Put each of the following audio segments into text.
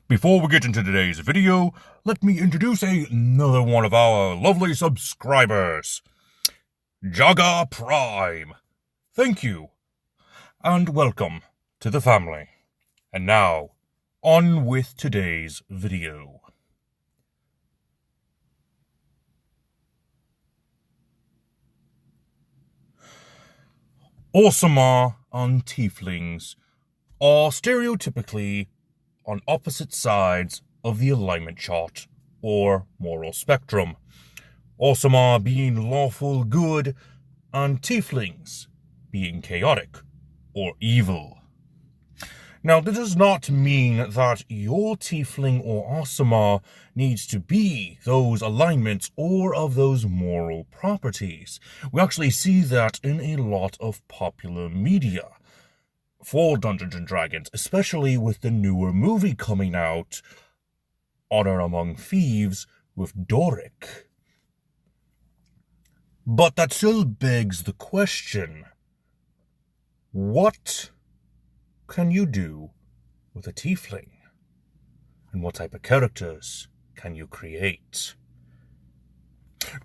Before we get into today's video, let me introduce another one of our lovely subscribers, Jaga Prime. Thank you, and welcome to the family. And now, on with today's video. Orsimer and Tieflings are stereotypically on opposite sides of the alignment chart or moral spectrum. Orsimer being lawful good and Tieflings being chaotic or evil. Now, this does not mean that your Tiefling or Orsimer needs to be those alignments or of those moral properties. We actually see that in a lot of popular media for Dungeons & Dragons, especially with the newer movie coming out, Honor Among Thieves, with Doric. But that still begs the question, what can you do with a Tiefling? And what type of characters can you create?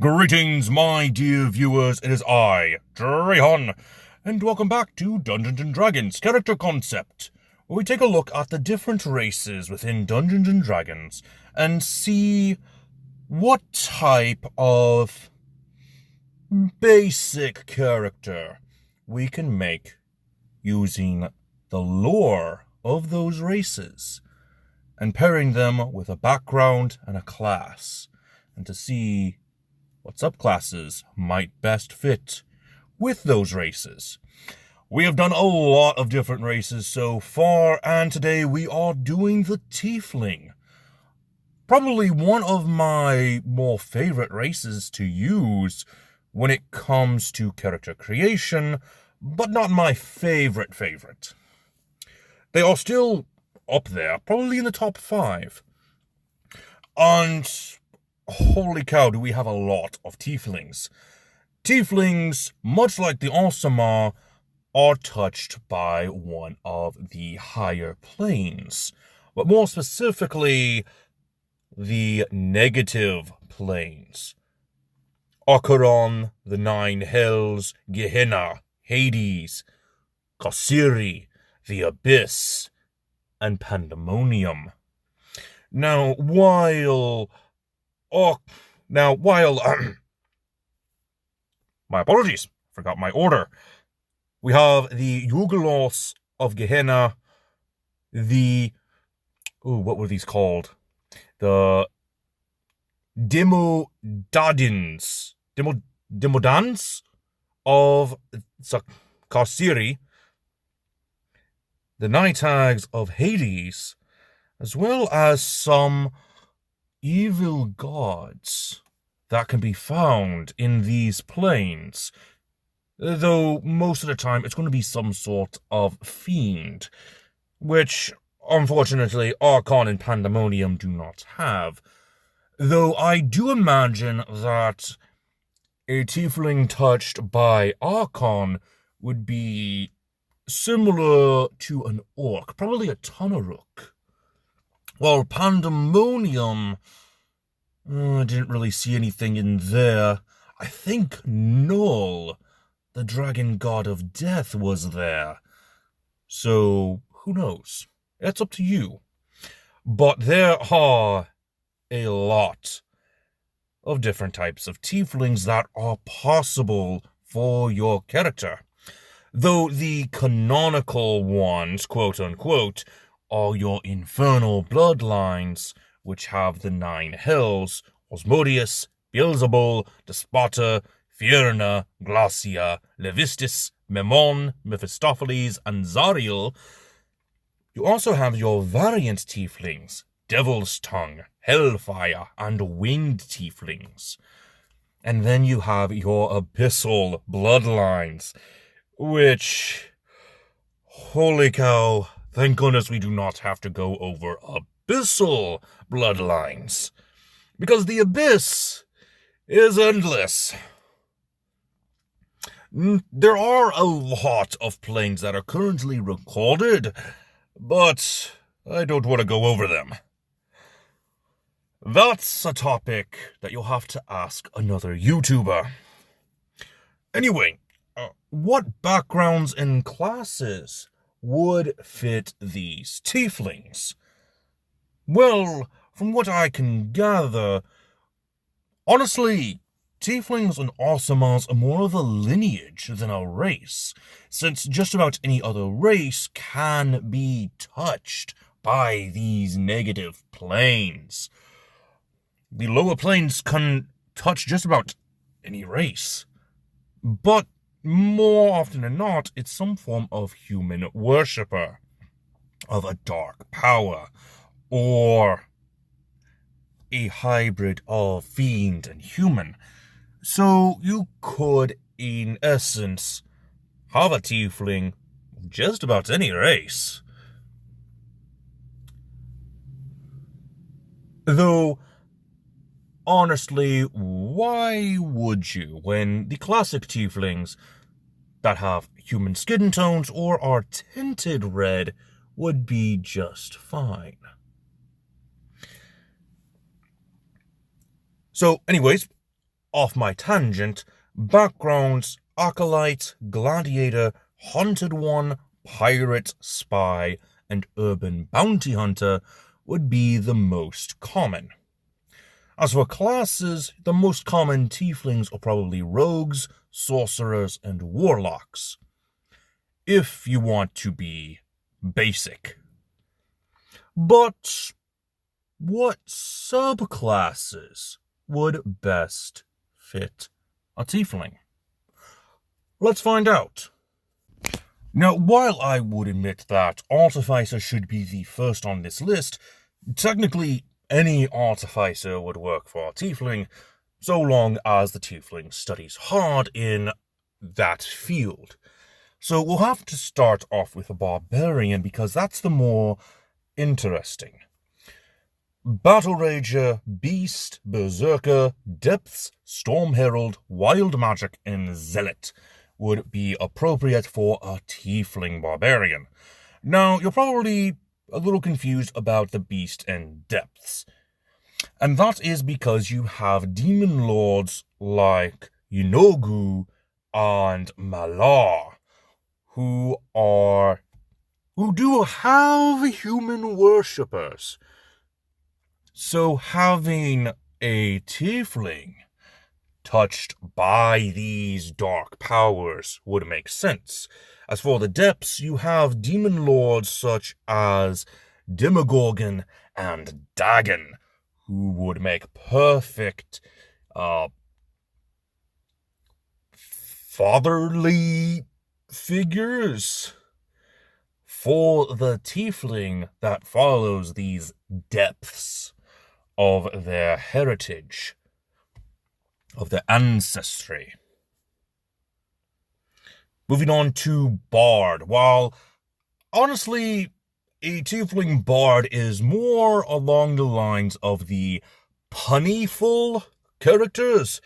Greetings, my dear viewers, it is I, Drahon, and welcome back to Dungeons & Dragons Character Concept, where we take a look at the different races within Dungeons & Dragons and see what type of basic character we can make using the lore of those races and pairing them with a background and a class, and to see what subclasses might best fit with those races. We have done a lot of different races so far, and today we are doing the Tiefling. Probably one of my more favorite races to use when it comes to character creation, but not my favorite. They are still up there, probably in the top 5. And holy cow, do we have a lot of Tieflings. Tieflings, much like the Orsimer, are touched by one of the higher planes, but more specifically, the negative planes. Acheron, the 9 Hells, Gehenna, Hades, Kasiri, the Abyss, and Pandemonium. Now, while my apologies, forgot my order. We have the Yugalos of Gehenna, what were these called? The Demodans of Kasiri, the Night Hags of Hades, as well as some evil gods that can be found in these planes. Though most of the time it's going to be some sort of fiend, which unfortunately Archon and Pandemonium do not have. Though I do imagine that a Tiefling touched by Archon would be similar to an orc, probably a Tunaruk. While Pandemonium, I didn't really see anything in there. I think Null, the dragon god of death, was there. So, who knows? It's up to you. But there are a lot of different types of Tieflings that are possible for your character. Though the canonical ones, quote-unquote, are your infernal bloodlines, which have the 9 Hells, Osmodius, Beelzebul, Despota, Fierna, Glacia, Levistis, Memon, Mephistopheles, and Zariel. You also have your variant Tieflings, Devil's Tongue, Hellfire, and Winged Tieflings. And then you have your abyssal bloodlines, which, holy cow, thank goodness we do not have to go over abyssal bloodlines, because the abyss is endless. There are a lot of planes that are currently recorded, but I don't want to go over them. That's a topic that you'll have to ask another YouTuber. Anyway, what backgrounds and classes would fit these tieflings? Well, from what I can gather, honestly, tieflings and Osimas are more of a lineage than a race, since just about any other race can be touched by these negative planes. The lower planes can touch just about any race. But more often than not, it's some form of human worshipper of a dark power, or a hybrid of fiend and human. So you could, in essence, have a tiefling of just about any race. Though, honestly, why would you, when the classic tieflings that have human skin tones or are tinted red would be just fine? So, anyways, off my tangent, backgrounds: acolyte, gladiator, hunted one, pirate, spy, and urban bounty hunter would be the most common. As for classes, the most common tieflings are probably rogues, sorcerers, and warlocks, if you want to be basic. But what subclasses would best fit a tiefling? Let's find out. Now, while I would admit that Artificer should be the first on this list, technically any Artificer would work for a tiefling, so long as the tiefling studies hard in that field. So we'll have to start off with a barbarian, because that's the more interesting. Battle Rager, Beast, Berserker, Depths, Storm Herald, Wild Magic, and Zealot would be appropriate for a tiefling barbarian. Now, you're probably a little confused about the Beast and Depths, and that is because you have demon lords like Yinogu and Malar, who do have human worshippers. So having a tiefling touched by these dark powers would make sense. As for the Depths, you have demon lords such as Demogorgon and Dagon, who would make perfect fatherly figures for the tiefling that follows these depths of their heritage, of their ancestry. Moving on to Bard. While, honestly, a tiefling bard is more along the lines of the punnyful characters,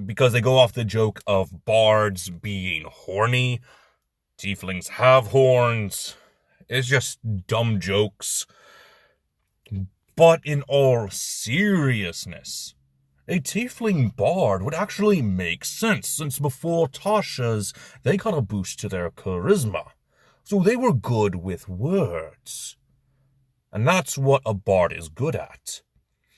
because they go off the joke of bards being horny. Tieflings have horns. It's just dumb jokes. But in all seriousness, a tiefling bard would actually make sense, since before Tasha's, they got a boost to their charisma. So they were good with words. And that's what a bard is good at.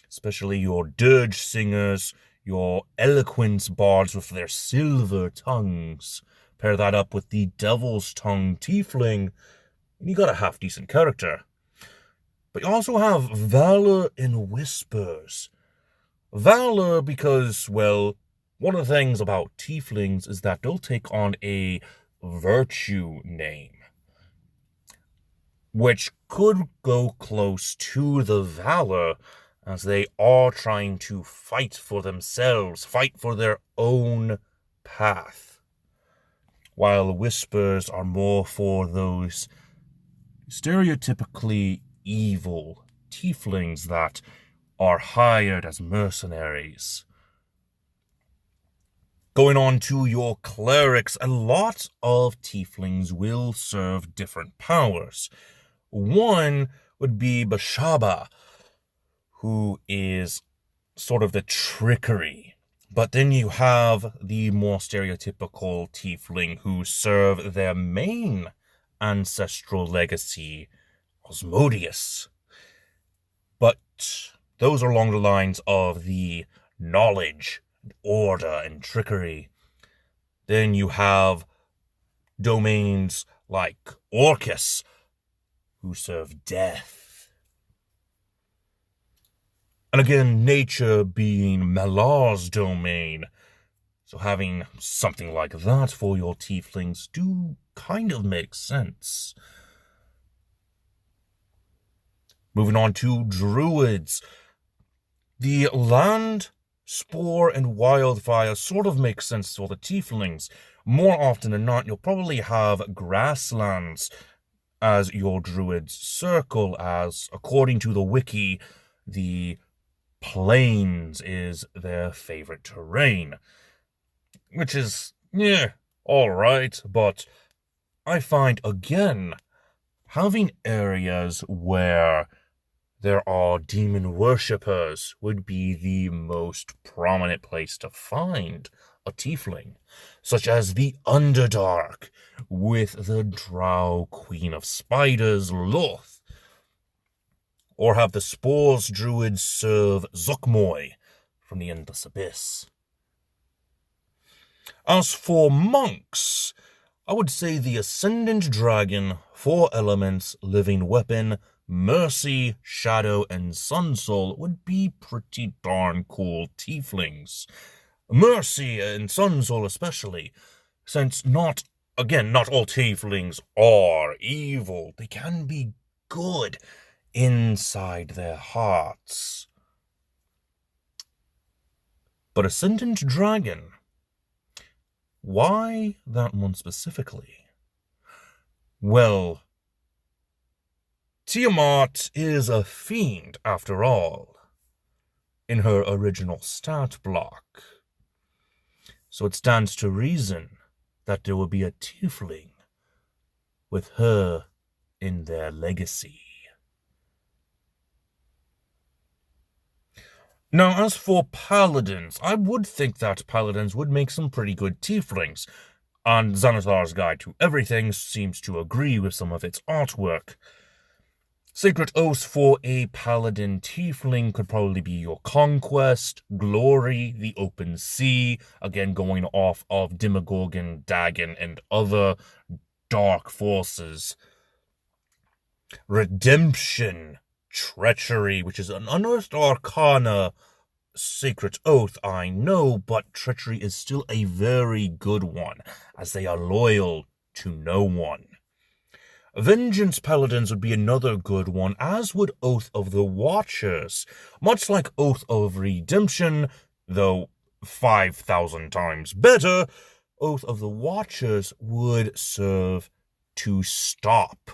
Especially your dirge singers, your eloquence bards with their silver tongues. Pair that up with the devil's tongue tiefling, and you got a half-decent character. But you also have valor and whispers. Valor because, well, one of the things about tieflings is that they'll take on a virtue name, which could go close to the valor, as they are trying to fight for themselves, fight for their own path. While whispers are more for those stereotypically evil tieflings that are hired as mercenaries. Going on to your clerics, a lot of tieflings will serve different powers. One would be Bashaba, who is sort of the trickery. But then you have the more stereotypical Tiefling who serve their main ancestral legacy, Osmodius. But those are along the lines of the knowledge, order, and trickery. Then you have domains like Orcus, who serve death. And again, nature being Malar's domain. So having something like that for your Tieflings do kind of make sense. Moving on to Druids. The land, spore, and wildfire sort of make sense for the Tieflings. More often than not, you'll probably have grasslands as your Druids circle, as, according to the wiki, the plains is their favorite terrain. Which is, yeah, alright, but I find, again, having areas where there are demon worshippers would be the most prominent place to find a Tiefling, such as the Underdark, with the Drow Queen of Spiders, Loth, or have the Spores Druids serve Zuckmoy from the Endless Abyss. As for monks, I would say the Ascendant Dragon, 4 elements, living weapon, Mercy, Shadow, and Sunsoul would be pretty darn cool Tieflings. Mercy and Sunsoul especially, since not all Tieflings are evil. They can be good inside their hearts. But Ascendant Dragon, why that one specifically? Well, Tiamat is a fiend, after all, in her original stat block. So it stands to reason that there will be a Tiefling with her in their legacy. Now, as for Paladins, I would think that Paladins would make some pretty good Tieflings, and Xanathar's Guide to Everything seems to agree with some of its artwork. Sacred Oath for a Paladin Tiefling could probably be your Conquest, Glory, the Open Sea, again going off of Demogorgon, Dagon, and other dark forces. Redemption, Treachery, which is an Unearthed Arcana Sacred Oath, I know, but Treachery is still a very good one, as they are loyal to no one. Vengeance Paladins would be another good one, as would Oath of the Watchers. Much like Oath of Redemption, though 5,000 times better, Oath of the Watchers would serve to stop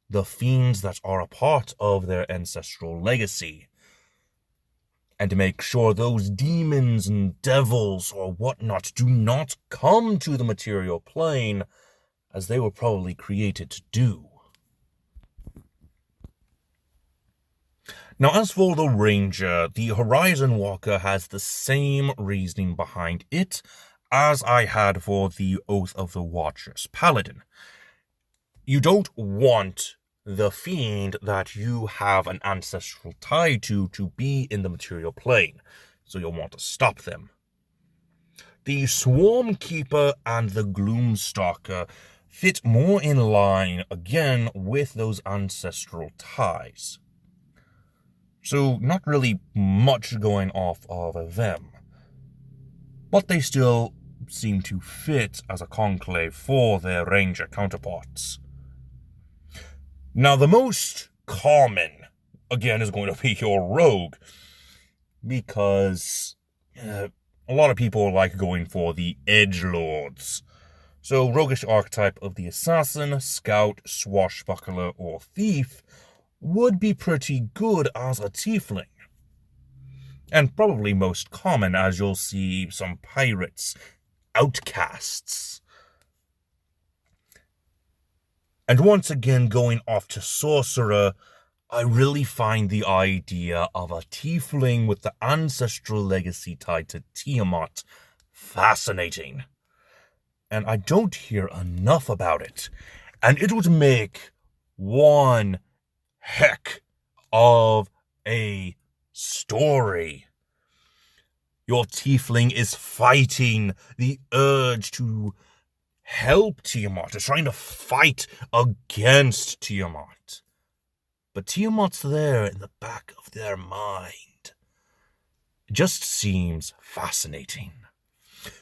the fiends that are a part of their ancestral legacy, and to make sure those demons and devils or whatnot do not come to the material plane, as they were probably created to do. Now, as for the Ranger, the Horizon Walker has the same reasoning behind it as I had for the Oath of the Watchers Paladin. You don't want the fiend that you have an ancestral tie to be in the material plane, so you'll want to stop them. The Swarm Keeper and the Gloomstalker fit more in line, again, with those ancestral ties. So not really much going off of them. But they still seem to fit as a conclave for their Ranger counterparts. Now, the most common, again, is going to be your Rogue, because a lot of people like going for the edgelords. So, roguish archetype of the assassin, scout, swashbuckler, or thief would be pretty good as a Tiefling. And probably most common, as you'll see some pirates, outcasts. And once again, going off to sorcerer, I really find the idea of a tiefling with the ancestral legacy tied to Tiamat fascinating. And I don't hear enough about it. And it would make one heck of a story. Your tiefling is fighting the urge to help Tiamat, is trying to fight against Tiamat. But Tiamat's there in the back of their mind. It just seems fascinating.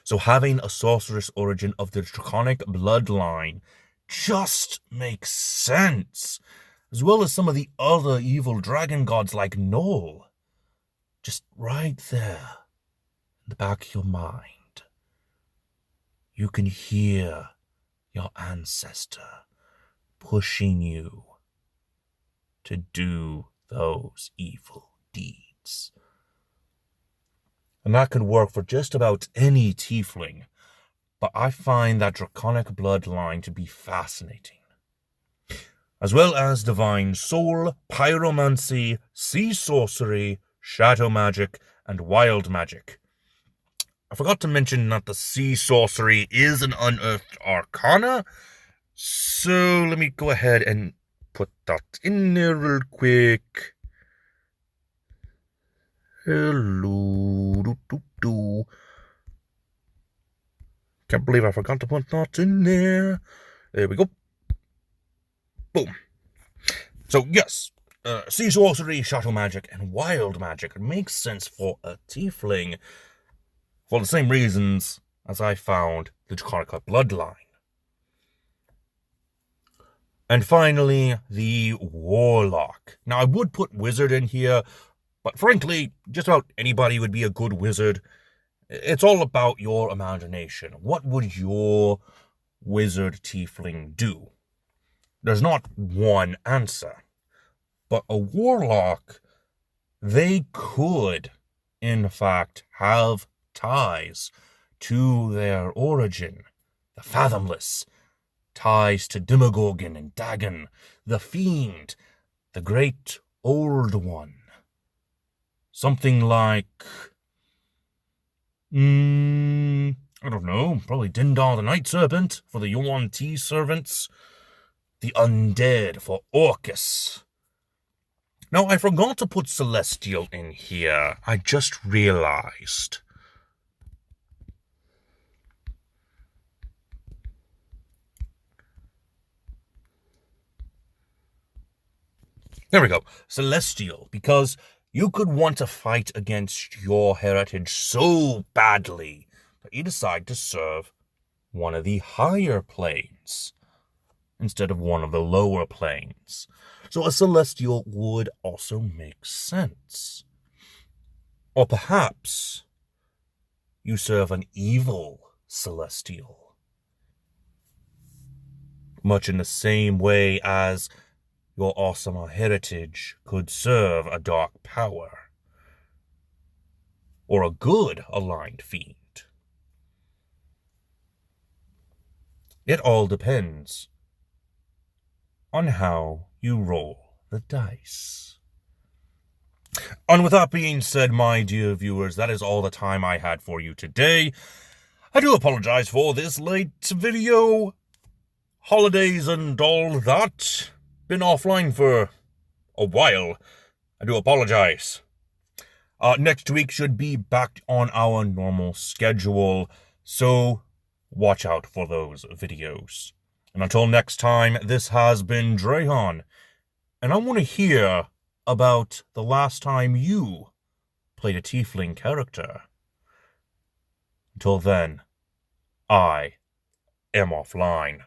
So having a sorceress origin of the draconic bloodline just makes sense, as well as some of the other evil dragon gods like Noel. Just right there, in the back of your mind, you can hear your ancestor pushing you to do those evil deeds. And that can work for just about any tiefling, but I find that draconic bloodline to be fascinating. As well as divine soul, pyromancy, sea sorcery, shadow magic, and wild magic. I forgot to mention that the sea sorcery is an unearthed arcana, so let me go ahead and put that in there real quick. Hello. Can't believe I forgot to put that in there. There we go. Boom. So, yes, sea sorcery, shadow magic, and wild magic makes sense for a tiefling for the same reasons as I found the draconic bloodline. And finally, the warlock. Now, I would put wizard in here, but frankly, just about anybody would be a good wizard. It's all about your imagination. What would your wizard tiefling do? There's not one answer. But a warlock, they could, in fact, have ties to their origin. The fathomless, ties to Demogorgon and Dagon, the fiend, the great old one. Something like, I don't know, probably Dindar the Night Serpent for the Yuan Ti servants, the undead for Orcus. Now, I forgot to put Celestial in here. I just realized. There we go. Celestial, because you could want to fight against your heritage so badly that you decide to serve one of the higher planes instead of one of the lower planes. So a celestial would also make sense. Or perhaps you serve an evil celestial, much in the same way as your awesome heritage could serve a dark power, or a good aligned fiend. It all depends on how you roll the dice. And with that being said, my dear viewers, that is all the time I had for you today. I do apologize for this late video. Holidays and all that. Been offline for a while. I do apologize. Next week should be back on our normal schedule, so watch out for those videos. And until next time, this has been Drehan, and I want to hear about the last time you played a Tiefling character. Until then, I am offline.